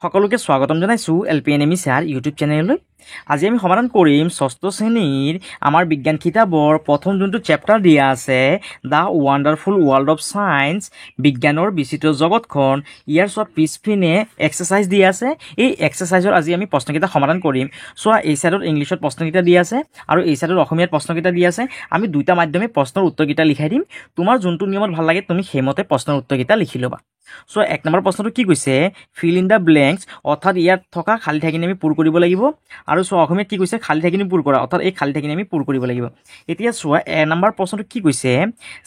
সকলোকে স্বাগতম জানাইছো এলপিএনএমি sir YouTube চ্যানেললৈ। আজি আমি সমাধান কৰিম ষষ্ঠ শ্ৰেণীৰ আমাৰ বিজ্ঞান কিতাপৰ প্ৰথম যোনটো চেপ্টাৰ দিয়া আছে the wonderful world of science, বিজ্ঞানৰ বিচিত্ৰ জগতখন। ইয়াৰ চোৱা পিছপিনে এক্সাৰচাইজ দিয়া আছে। এই এক্সাৰচাইজৰ আজি আমি প্ৰশ্নকেইটা সমাধান কৰিম। চোৱা এই চাইডত ইংলিছত প্ৰশ্নকেইটা দিয়া আছে আৰু এই চাইডত অসমীয়াত প্ৰশ্নকেইটা দিয়া আছে। আমি দুইটা মাধ্যমে প্ৰশ্নৰ উত্তৰকেইটা লিখাই দিম। তোমাৰ যোনটো নিয়মত ভাল লাগে তুমি সেইমতে প্ৰশ্নৰ উত্তৰকেইটা লিখি ল'বা। সো এক নম্বৰ প্ৰশ্নটো কি কৈছে, ফিল ইন দ্য ব্লেংকছ, অৰ্থাৎ ইয়াত থকা খালী ঠাইখিনি আমি পূৰ কৰিব লাগিব। আৰু চোৱা অসমীয়াত কি কৈছে, খালী ঠাইখিনি পূৰ কৰা, অৰ্থাৎ এই খালী ঠাইখিনি আমি পূৰ কৰিব লাগিব। এতিয়া চোৱা নম্বৰ প্ৰশ্নটো কি কৈছে,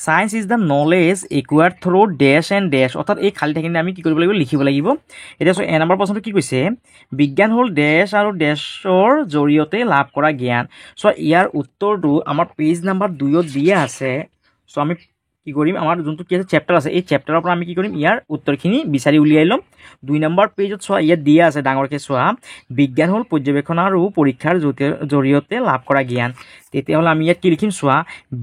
science is the knowledge acquired through dash and dash, অৰ্থাৎ এই খালী ঠাইখিনি আমি কি কৰিব লাগিব, লিখিব লাগিব। এতিয়া চোৱা নম্বৰ প্ৰশ্নটো কি কৈছে, বিজ্ঞান হ'ল ডেছ আৰু ডেছৰ জৰিয়তে লাভ কৰা জ্ঞান। চোৱা ইয়াৰ উত্তৰটো আমাৰ পেজ নম্বৰ 2ত দিয়া আছে। চ' আমি কি কৰিম, আমাৰ যোনটো কি আছে চেপ্টাৰ আছে, এই চেপ্টাৰৰ পৰা আমি কি কৰিম, ইয়াৰ উত্তৰখিনি বিচাৰি উলিয়াই ল'ম। 2 নম্বৰ পেজত চোৱা ইয়াত দিয়া আছে ডাঙৰকৈ, চোৱা বিজ্ঞান হ'ল পৰ্যবেক্ষণ আৰু পৰীক্ষাৰ জৰিয়তে লাভ কৰা জ্ঞান। তেতিয়াহ'লে আমি ইয়াত কি লিখিম, চোৱা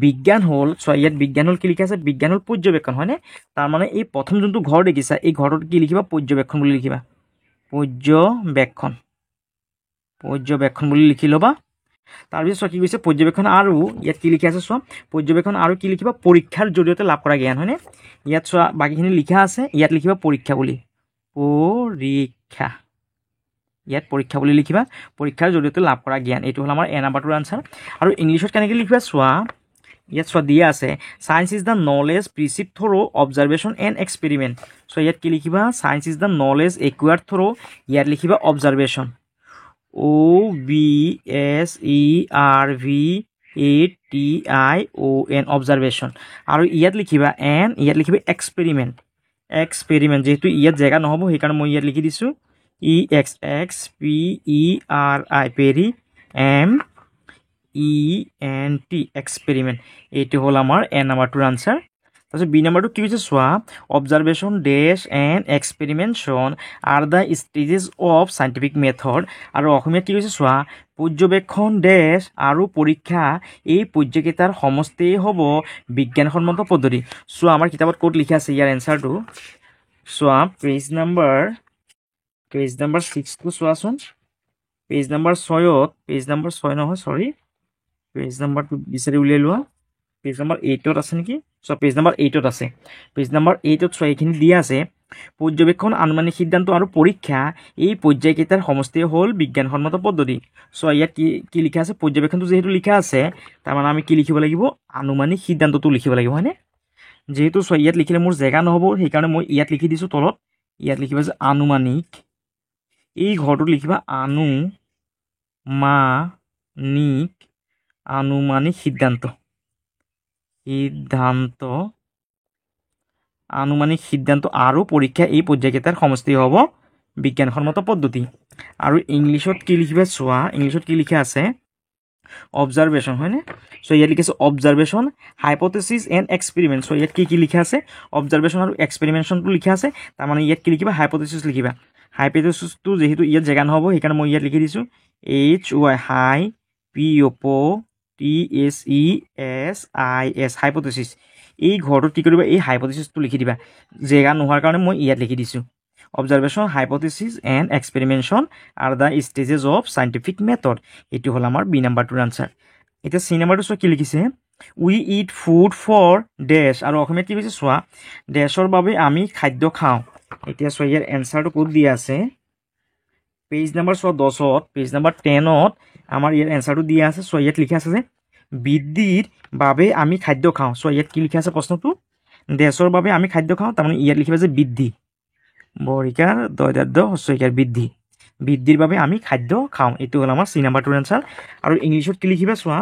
বিজ্ঞান হ'ল, চোৱা ইয়াত বিজ্ঞান হ'ল কি লিখা আছে, বিজ্ঞান হ'ল পৰ্যবেক্ষণ, হয়নে? তাৰমানে এই প্ৰথম যোনটো ঘৰ দেখিছা, এই ঘৰটোত কি লিখিবা, পৰ্যবেক্ষণ বুলি লিখিবা, পৰ্যবেক্ষণ বুলি লিখি ল'বা। তাৰপিছত চোৱা কি কৈছে, পৰ্যবেক্ষণ আৰু ইয়াত কি লিখা আছে, চোৱা পৰ্যবেক্ষণ আৰু কি লিখিবা, পৰীক্ষাৰ জৰিয়তে লাভ কৰা জ্ঞান, হয়নে? ইয়াত চোৱা বাকীখিনি লিখা আছে, ইয়াত লিখিবা পৰীক্ষা বুলি, ইয়াত পৰীক্ষা বুলি লিখিবা, পৰীক্ষাৰ জৰিয়তে লাভ কৰা জ্ঞান। এইটো হ'ল আমাৰ নম্বৰটোৰ আনচাৰ। আৰু ইংলিছত কেনেকৈ লিখিবা, চোৱা ইয়াত চোৱা দিয়া আছে, science is the knowledge perceived through observation and experiment. চ' ইয়াত কি লিখিবা, science is the knowledge acquired through, ইয়াত লিখিবা অবজাৰ্ভেশ্যন, OBSERVATION, অবজাৰ্ভেশ্যন। আৰু ইয়াত লিখিবা ইয়াত লিখিবা এক্সপেৰিমেণ্ট, যিহেতু ইয়াত জেগা নহ'ব সেইকাৰণে মই ইয়াত লিখি দিছোঁ EXXPERI MENT, এক্সপেৰিমেণ্ট। এইটো হ'ল আমাৰ নম্বৰটোৰ আনচাৰ। তাৰপিছত বি নম্বৰটো কি হৈছে, চোৱা observation dash and experiment are the stages of scientific method. আৰু অসমীয়াত কি কৈছে, চোৱা পৰ্যবেক্ষণ ডেছ আৰু পৰীক্ষা এই পৰ্যায়কেইটাৰ সমষ্টিয়েই হ'ব বিজ্ঞানসন্মত পদ্ধতি। চোৱা আমাৰ কিতাপত ক'ত লিখা আছে ইয়াৰ এনচাৰটো, চোৱা পেজ নম্বৰ 6টো চোৱাচোন, পেজ নম্বৰ 6ত, পেজ নম্বৰটো বিচাৰি উলিয়াই লোৱা, পেজ নম্বৰ 8ত আছে নেকি, চোৱা পেজ নম্বৰ 8ত আছে। পেজ নম্বৰ 8ত চোৱা এইখিনি দিয়া আছে, পৰ্যবেক্ষণ, আনুমানিক সিদ্ধান্ত আৰু পৰীক্ষা এই পৰ্যায়কেইটাৰ সমষ্টিয়ে হ'ল বিজ্ঞানসন্মত পদ্ধতি। চোৱা ইয়াত কি লিখা আছে, পৰ্যবেক্ষণটো যিহেতু লিখা আছে তাৰমানে আমি কি লিখিব লাগিব, আনুমানিক সিদ্ধান্তটো লিখিব লাগিব, হয়নে? যিহেতু চোৱা ইয়াত লিখিলে মোৰ জেগা নহ'ব সেইকাৰণে মই ইয়াত লিখি দিছোঁ তলত, ইয়াত লিখিবা যে আনুমানিক, এই ঘৰটোত লিখিবা আনুমানিক সিদ্ধান্ত, আনুমানিক সিদ্ধান্ত আৰু পৰীক্ষা এই পৰ্যায়কেইটাৰ সমষ্টি হ'ব বিজ্ঞানসন্মত পদ্ধতি। আৰু ইংলিছত কি লিখিবা, চোৱা ইংলিছত কি লিখা আছে, অবজাৰ্ভেশ্যন, হয়নে? চ' ইয়াত লিখিছে অবজাৰ্ভেশ্যন, হাইপ'থেচিছ এণ্ড এক্সপেৰিমেণ্ট। চ' ইয়াত কি লিখা আছে, অবজাৰ্ভেশ্যন আৰু এক্সপেৰিমেণ্টনটো লিখা আছে, তাৰমানে ইয়াত কি লিখিবা, হাইপ'থেচিছ লিখিবা। হাইপ'থেচিছটো যিহেতু ইয়াত জেগা নহ'ব সেইকাৰণে মই ইয়াত লিখি দিছোঁ HYPOTHESIS, হাইপ'থেচিছ। এই ঘৰটোত কি কৰিবা, এই হাইপ'থেচিছটো লিখি দিবা, জেগা নোহোৱাৰ কাৰণে মই ইয়াত লিখি দিছোঁ। Observation, hypothesis and experiment are the stages of scientific method. এইটো হ'ল আমাৰ বি নম্বৰটোৰ আনচাৰ। এতিয়া চি নম্বৰটো চোৱা কি লিখিছে, উই ইট ফুড ফৰ ডেছ। আৰু অসমীয়াত কি কৈছে, চোৱা ডেছৰ বাবে আমি খাদ্য খাওঁ। এতিয়া চোৱা ইয়াৰ এনচাৰটো ক'ত দিয়া আছে, পেজ নম্বৰ চোৱা 10ত, পেজ নম্বৰ 10ত আমাৰ ইয়াৰ এনচাৰটো দিয়া আছে। চোৱা ইয়াত লিখা আছে যে বৃদ্ধিৰ বাবে আমি খাদ্য খাওঁ। চোৱা ইয়াত কি লিখা আছে প্ৰশ্নটো, ডেছৰ বাবে আমি খাদ্য খাওঁ, তাৰমানে ইয়াত লিখিবা যে বৃদ্ধি, বৰিকাৰ হস্যইকাৰ, বৃদ্ধিৰ বাবে আমি খাদ্য খাওঁ। এইটো হ'ল আমাৰ চি নম্বৰটোৰ এনচাৰ। আৰু ইংলিছত কি লিখিবা, চোৱা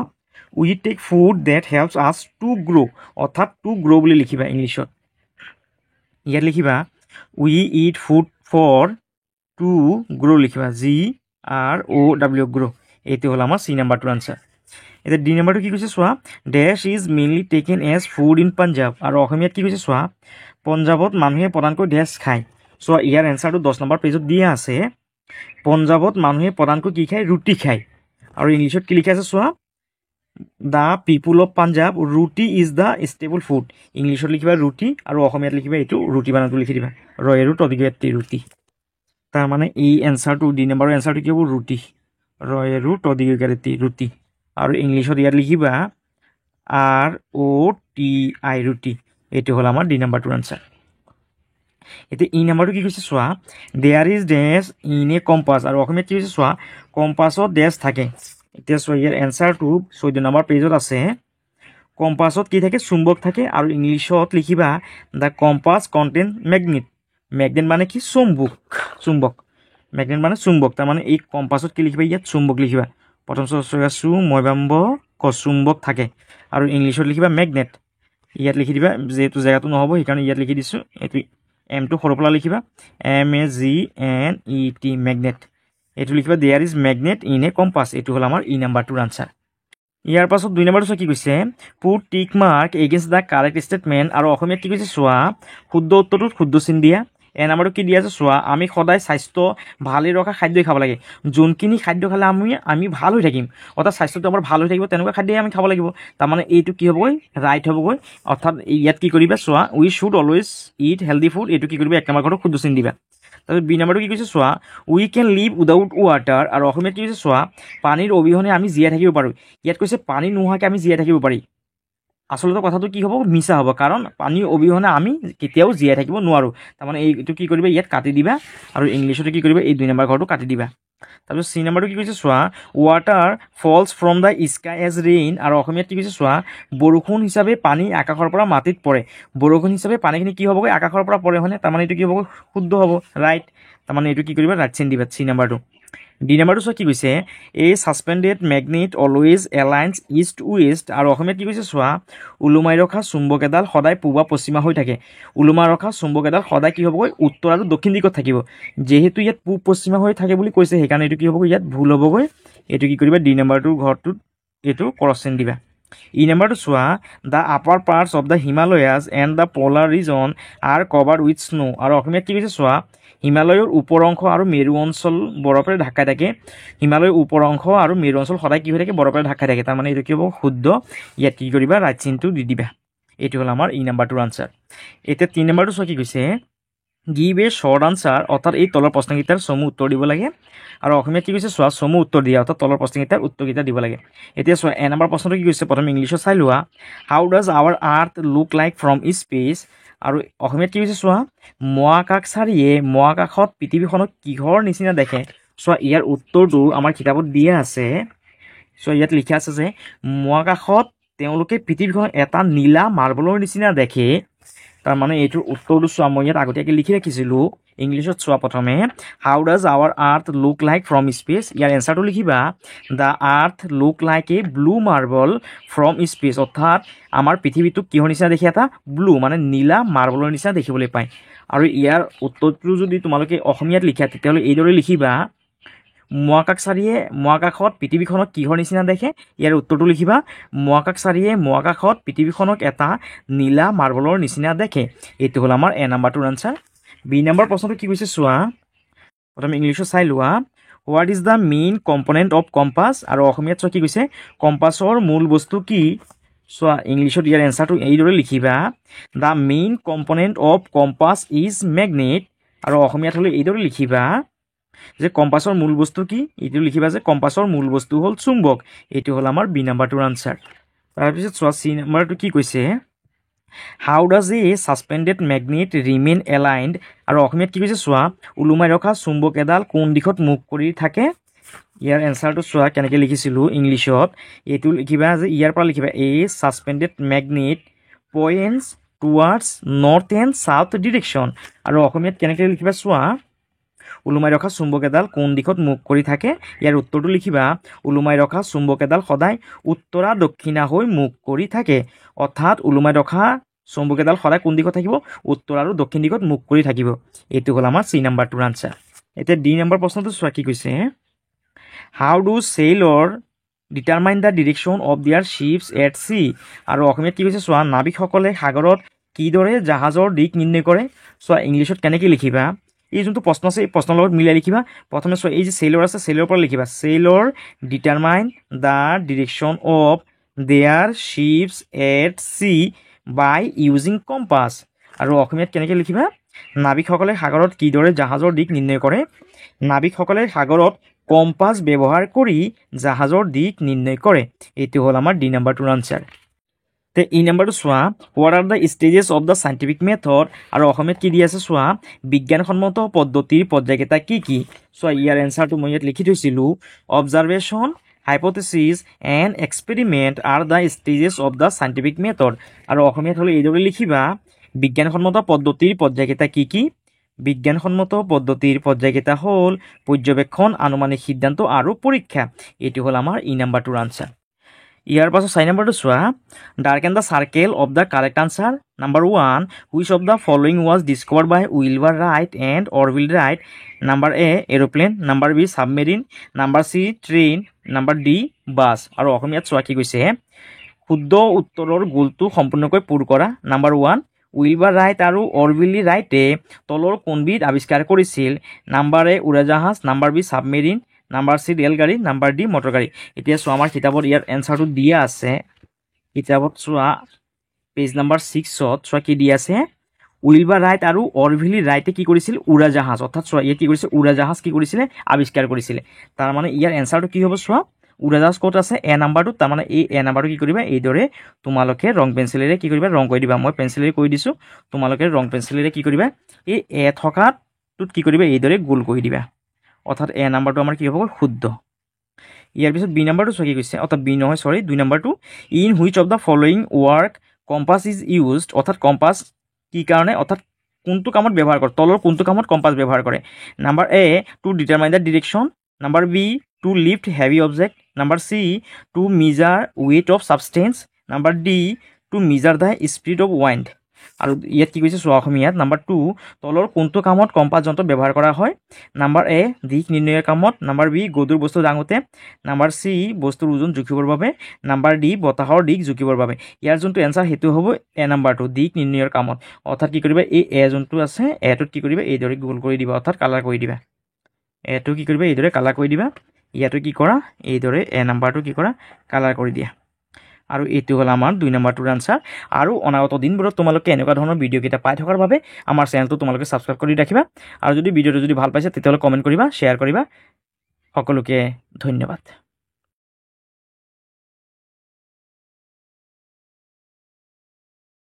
we take food that helps us to grow', অৰ্থাৎ টু গ্ৰ' বুলি লিখিবা ইংলিছত। ইয়াত লিখিবা we eat food for to grow' লিখিবা, GROW, গ্ৰ'। এইটো হ'ল আমাৰ চি নম্বৰটোৰ আনচাৰ। এতিয়া ডি নম্বৰটো কি কৈছে, চোৱা dash is mainly taken as food in Punjab. আৰু অসমীয়াত কি কৈছে, চোৱা পঞ্জাৱত মানুহে প্ৰধানকৈ ডেছ খায়। চোৱা ইয়াৰ এনচাৰটো 10 নম্বৰ পেজত দিয়া আছে, পঞ্জাৱত মানুহে প্ৰধানকৈ কি খায়, ৰুটি খায়। আৰু ইংলিছত কি লিখা আছে, চোৱা the people of Punjab roti is the stable food. ইংলিছত লিখিবা ৰুটি আৰু অসমীয়াত লিখিবা এইটো ৰুটি বানানটো লিখি দিবা, ৰয়েৰু তদিগেটি ৰুটি। তাৰ মানে এই এনচাৰটো ডি নম্বৰৰ এনচাৰটো কি হ'ব ৰুটি ৰয় ৰু ট দীৰ্ঘিকাৰী ৰুটি আৰু ইংলিছত ইয়াত লিখিবা ROTI ৰুটি এইটো হ'ল আমাৰ ডি নম্বৰটোৰ আনচাৰ এতিয়া ই নম্বৰটো কি কৈছে চোৱা there is dash in a compass আৰু অসমীয়াত কি কৈছে চোৱা কম্পাছত ডেছ থাকে এতিয়া চোৱা ইয়াৰ এনচাৰটো 14 নম্বৰ পেজত আছে কম্পাছত কি থাকে চুম্বক থাকে আৰু ইংলিছত লিখিবা the compass contain magnet magnet মানে কি চুম্বক মেগনেট মানে চুম্বক তাৰমানে এই কম্পাছত কি লিখিবা ইয়াত চুম্বক লিখিবা প্ৰথম ময়বাম্ব চুম্বক থাকে আৰু ইংলিছত লিখিবা মেগনেট ইয়াত লিখি দিবা যেহেতু জেগাটো নহ'ব সেইকাৰণে ইয়াত লিখি দিছোঁ এইটো এমটো সৰু পৰা লিখিবা MAGNET মেগনেট এইটো লিখিবা there is magnet in a compass এইটো হ'ল আমাৰ ই নাম্বাৰটোৰ আনচাৰ ইয়াৰ পাছত 2 নম্বৰটো কি কৈছে put tick mark against the correct statement আৰু অসমীয়াত কি কৈছে চোৱা শুদ্ধ উত্তৰটোত শুদ্ধ চিন দিয়া এ নম্বৰটো কি দিয়া আছে চোৱা আমি সদায় স্বাস্থ্য ভালে ৰখা খাদ্যই খাব লাগে যোনখিনি খাদ্য খালে আমি ভাল হৈ থাকিম অৰ্থাৎ স্বাস্থ্যটো আমাৰ ভাল হৈ থাকিব তেনেকুৱা খাদ্যই আমি খাব লাগিব তাৰমানে এইটো কি হ'বগৈ ৰাইট হ'বগৈ অৰ্থাৎ ইয়াত কি কৰিবা চোৱা we should always eat healthy food এইটো কি কৰিবা 1 নম্বৰ ঘৰটো শুদ্ধ চিন দিবা তাৰপিছত বি নম্বৰটো কি কৈছে চোৱা we can live without water আৰু অসমীয়াত কি কৈছে চোৱা পানীৰ অবিহনে আমি জীয়াই থাকিব পাৰোঁ ইয়াত কৈছে পানী নোহোৱাকৈ আমি জীয়াই থাকিব পাৰি আচলতে কথাটো কি হ'ব মিছা হ'ব কাৰণ পানীৰ অবিহনে আমি কেতিয়াও জীয়াই থাকিব নোৱাৰোঁ তাৰমানে এইটো কি কৰিবা ইয়াত কাটি দিবা আৰু ইংলিছতে কি কৰিবা এই 2 নম্বৰ ঘৰটো কাটি দিবা তাৰপিছত চি নম্বৰটো কি কৈছে চোৱা water falls from the sky as rain আৰু অসমীয়াত কি কৈছে চোৱা বৰষুণ হিচাপে পানী আকাশৰ পৰা মাটিত পৰে বৰষুণ হিচাপে পানীখিনি কি হ'বগৈ আকাশৰ পৰা পৰে হয়নে তাৰমানে এইটো কি হ'ব শুদ্ধ হ'ব ৰাইট তাৰমানে এইটো কি কৰিবা ৰাইট চিন দিবা চি নম্বৰটো ডি নম্বৰটো চোৱা কি কৈছে এই suspended magnet always aligns east to west আৰু অসমীয়াত কি কৈছে চোৱা ওলোমাই ৰখা চুম্বক এডাল সদায় পূবা পশ্চিমা হৈ থাকে ওলোমাই ৰখা চুম্বক এডাল সদায় কি হ'বগৈ উত্তৰ আৰু দক্ষিণ দিশত থাকিব যেহেতু ইয়াত পূব পশ্চিমা হৈ থাকে বুলি কৈছে সেইকাৰণে এইটো কি হ'বগৈ ইয়াত ভুল হ'বগৈ এইটো কি কৰিবা ডি নম্বৰটোৰ ঘৰটোত এইটো ক্ৰছ চিন দিবা ই নম্বৰটো চোৱা the upper parts of the Himalayas and the polar region are covered with snow আৰু অসমীয়াত কি কৈছে চোৱা হিমালয়ৰ ওপৰ অংশ আৰু মেৰু অঞ্চল বৰফেৰে ঢাকাই থাকে হিমালয়ৰ ওপৰ অংশ আৰু মেৰু অঞ্চল সদায় কি হৈ থাকে বৰফেৰে ঢাকাই থাকে তাৰমানে এইটো কি হ'ব শুদ্ধ ইয়াত কি কৰিবা ৰাইট চিনটো দি দিবা এইটো হ'ল আমাৰ ই নম্বৰটোৰ আনচাৰ এতিয়া 3 নম্বৰটো চোৱা কি কৈছে গিভ এ শ্বৰ্ট আনচাৰ অৰ্থাৎ এই তলৰ প্ৰশ্নকেইটাৰ চমু উত্তৰ দিব লাগে আৰু অসমীয়াত কি কৈছে চোৱা চমু উত্তৰ দিয়া অৰ্থাৎ তলৰ প্ৰশ্নকেইটাৰ উত্তৰকেইটা দিব লাগে এতিয়া চোৱা এ নম্বৰ প্ৰশ্নটো কি কৈছে প্ৰথমে ইংলিছত চাই লোৱা how does our earth look like from space আৰু অসমীয়াত কি কৈছে চোৱা মহাকাশচাৰীয়ে মহাকাশত পৃথিৱীখনক কিহৰ নিচিনা দেখে চোৱা ইয়াৰ উত্তৰটো আমাৰ কিতাপত দিয়া আছে চোৱা ইয়াত লিখা আছে যে মহাকাশত তেওঁলোকে পৃথিৱীখন এটা নীলা মাৰ্বলৰ নিচিনা দেখে তাৰমানে এইটোৰ উত্তৰটো চোৱা মই ইয়াত আগতীয়াকৈ লিখি ৰাখিছিলোঁ ইংলিছত চোৱা প্ৰথমে how does our earth look like from space ইয়াৰ এনচাৰটো লিখিবা the earth look like a blue marble from space অৰ্থাৎ আমাৰ পৃথিৱীটোক কিহৰ নিচিনা দেখে এটা ব্লু মানে নীলা মাৰ্বলৰ নিচিনা দেখিবলৈ পায় আৰু ইয়াৰ উত্তৰটো যদি তোমালোকে অসমীয়াত লিখা তেতিয়াহ'লে এইদৰে লিখিবা মহাকাশচাৰীয়ে মহাকাশত পৃথিৱীখনক কিহৰ নিচিনা দেখে ইয়াৰ উত্তৰটো লিখিবা মহাকাশচাৰীয়ে মহাকাশত পৃথিৱীখনক এটা নীলা মাৰ্বলৰ নিচিনা দেখে এইটো হ'ল আমাৰ এ নম্বৰটোৰ আনচাৰ বি নম্বৰ প্ৰশ্নটো কি কৈছে চোৱা প্ৰথমে ইংলিছত চাই লোৱা what is the main component of compass আৰু অসমীয়াত চোৱা কি কৈছে কম্পাছৰ মূল বস্তু কি চোৱা ইংলিছত ইয়াৰ এনচাৰটো এইদৰে লিখিবা the main component of compass is magnet আৰু অসমীয়াত হ'লে এইদৰে লিখিবা যে কম্পাছৰ মূল বস্তু কি এইটো লিখিবা যে কম্পাছৰ মূল বস্তু হ'ল চুম্বক এইটো হ'ল আমাৰ বি নম্বৰটোৰ আনচাৰ তাৰপিছত চোৱা চি নম্বৰটো কি কৈছে how does a suspended magnet remain aligned আৰু অসমীয়াত কি কৈছে চোৱা ওলোমাই ৰখা চুম্বক এডাল কোন দিশত মুখ কৰি থাকে ইয়াৰ এনচাৰটো চোৱা কেনেকৈ লিখিছিলোঁ ইংলিছত এইটো লিখিবা যে ইয়াৰ পৰা লিখিবা a suspended magnet points towards north and south direction আৰু অসমীয়াত কেনেকৈ লিখিবা চোৱা ওলোমাই ৰখা চুম্বক এডাল কোন দিশত মুখ কৰি থাকে ইয়াৰ উত্তৰটো লিখিবা ওলোমাই ৰখা চুম্বক এডাল সদায় উত্তৰা দক্ষিণা হৈ মুখ কৰি থাকে অৰ্থাৎ ওলোমাই ৰখা চুম্বক এডাল সদায় কোন দিশত থাকিব উত্তৰ আৰু দক্ষিণ দিশত মুখ কৰি থাকিব এইটো হ'ল আমাৰ চি নম্বৰটোৰ আনচাৰ এতিয়া ডি নম্বৰ প্ৰশ্নটো চোৱা কি কৈছে how do sailor determine the direction of their ships at C আৰু অসমীয়াত কি কৈছে চোৱা নাবিকসকলে সাগৰত কিদৰে জাহাজৰ দিশ নিৰ্ণয় কৰে চোৱা ইংলিছত কেনেকৈ লিখিবা এই যোনটো প্ৰশ্ন আছে এই প্ৰশ্নৰ লগত মিলাই লিখিবা প্ৰথমে চোৱা এই যে চেইলৰ আছে চেইলৰ পৰা লিখিবা sailor determine the direction of their ships at sea by using compass আৰু অসমীয়াত কেনেকৈ লিখিবা নাবিকসকলে সাগৰত কিদৰে জাহাজৰ দিশ নিৰ্ণয় কৰে? নাবিকসকলে সাগৰত কম্পাছ ব্যৱহাৰ কৰি জাহাজৰ দিশ নিৰ্ণয় কৰে। এইটো হ'ল আমাৰ ডি নাম্বাৰটোৰ আনচাৰ। তে ই নাম্বাৰটো চোৱা, what are the stages of the scientific method, আৰু অসমীয়াত কি দি আছে চোৱা, বিজ্ঞানসন্মত পদ্ধতিৰ পৰ্যায়কেইটা কি কি? চোৱা ইয়াৰ এনচাৰটো মই ইয়াত লিখি থৈছিলোঁ, observation, hypothesis and experiment R the stages of the scientific method. আৰু অসমীয়াত হ'লে এইদৰে লিখিবা, বিজ্ঞানসন্মত পদ্ধতিৰ পৰ্যায়কেইটা কি কি? বিজ্ঞানসন্মত পদ্ধতিৰ পৰ্যায়কেইটা হ'ল পৰ্যবেক্ষণ, আনুমানিক সিদ্ধান্ত আৰু পৰীক্ষা। এইটো হ'ল আমাৰ ই নাম্বাৰটোৰ আনচাৰ। ইয়াৰ পাছত 4 নম্বৰটো চোৱা, darken the circle of the correct answer. Number 1, which of the following was discovered by Wilbur Wright and Orville Wright? Number A aeroplane, number B submarine, number C train, number D bus. আৰু অসমীয়াত চোৱা কি কৈছে, শুদ্ধ উত্তৰৰ গোলটো সম্পূৰ্ণকৈ পূৰ কৰা। নাম্বাৰ 1, উইলবাৰ ৰাইট আৰু অৰভিল ৰাইটে তলৰ কোনবিধ আৱিষ্কাৰ কৰিছিল? নাম্বাৰ এ উৰাজাহাজ, number B submarine, number C ৰেলগাড়ী, নাম্বাৰ ডি মটৰগাড়ী। এতিয়া চোৱা আমাৰ কিতাপত ইয়াৰ এনচাৰটো দিয়া আছে। কিতাপত চোৱা পেজ নাম্বাৰ 6ত চোৱা কি দিয়া আছে, উইলবাৰ ৰাইট আৰু অৰভিল ৰাইটে কি কৰিছিল? উৰাজাহাজ, অৰ্থাৎ চোৱা ইয়াত কি কৰিছে, উৰাজাহাজ কি কৰিছিলে? আৱিষ্কাৰ কৰিছিলে। তাৰমানে ইয়াৰ এনচাৰটো কি হ'ব চোৱা, উৰাজাহাজ ক'ত আছে? এ নাম্বাৰটো। তাৰমানে এই এ নাম্বাৰটো কি কৰিবা, এইদৰে তোমালোকে ৰং পেঞ্চিলেৰে কি কৰিবা? ৰং কৰি দিবা। মই পেঞ্চিলেৰে কৰি দিছোঁ, তোমালোকে ৰং পেঞ্চিলেৰে কি কৰিবা? এই এ থকাটোত কি কৰিবা? এইদৰে গোল কৰি দিবা। অৰ্থাৎ এ নাম্বাৰটো আমাৰ কি হ'ব? শুদ্ধ। ইয়াৰ পিছত বি নাম্বাৰটো চোৱা কি কৈছে, অৰ্থাৎ বি নহয় চৰি 2 নাম্বাৰটো, in which of the following work compass is used? অৰ্থাৎ কম্পাছ কি কাৰণে, অৰ্থাৎ কোনটো কামত ব্যৱহাৰ কৰে? তলৰ কোনটো কামত কম্পাছ ব্যৱহাৰ কৰে? Number A to determine the direction, number B to lift heavy object, number C to measure weight of substance, number D to measure the speed of wind. আৰু ইয়াত কি কৈছে চোৱা অসমীয়াত, নাম্বাৰ 2, তলৰ কোনটো কামত কম্পাছ যন্ত্ৰ ব্যৱহাৰ কৰা হয়? নাম্বাৰ এ দিশ নিৰ্ণয়ৰ কামত, নাম্বাৰ বি গধুৰ বস্তু দাঙোতে, নাম্বাৰ চি বস্তুৰ ওজন জুখিবৰ বাবে, নাম্বাৰ ডি বতাহৰ দিশ জুখিবৰ বাবে। ইয়াৰ যোনটো এনচাৰ সেইটো হ'ব এ নাম্বাৰটো, দিশ নিৰ্ণয়ৰ কামত। অৰ্থাৎ কি কৰিবা, এই এ যোনটো আছে এটোত কি কৰিবা? এইদৰে গোল কৰি দিবা, অৰ্থাৎ কালাৰ কৰি দিবা। এটো কি কৰিবা? এইদৰে কালাৰ কৰি দিবা। ইয়াতো কি কৰা? এইদৰে এ নাম্বাৰটো কি কৰা? কালাৰ কৰি দিয়া। আৰু এইটো হ'ল আমাৰ 2 নাম্বাৰটোৰ আনচাৰ। আৰু অনাগত দিনবোৰত তোমালোকে এনেকুৱা ধৰণৰ ভিডিঅ'কেইটা পাই থকাৰ বাবে আমাৰ চেনেলটো তোমালোকে ছাবস্ক্ৰাইব কৰি ৰাখিবা। আৰু যদি ভিডিঅ'টো যদি ভাল পাইছে তেতিয়াহ'লে কমেণ্ট কৰিবা, শ্বেয়াৰ কৰিবা। সকলোকে ধন্যবাদ।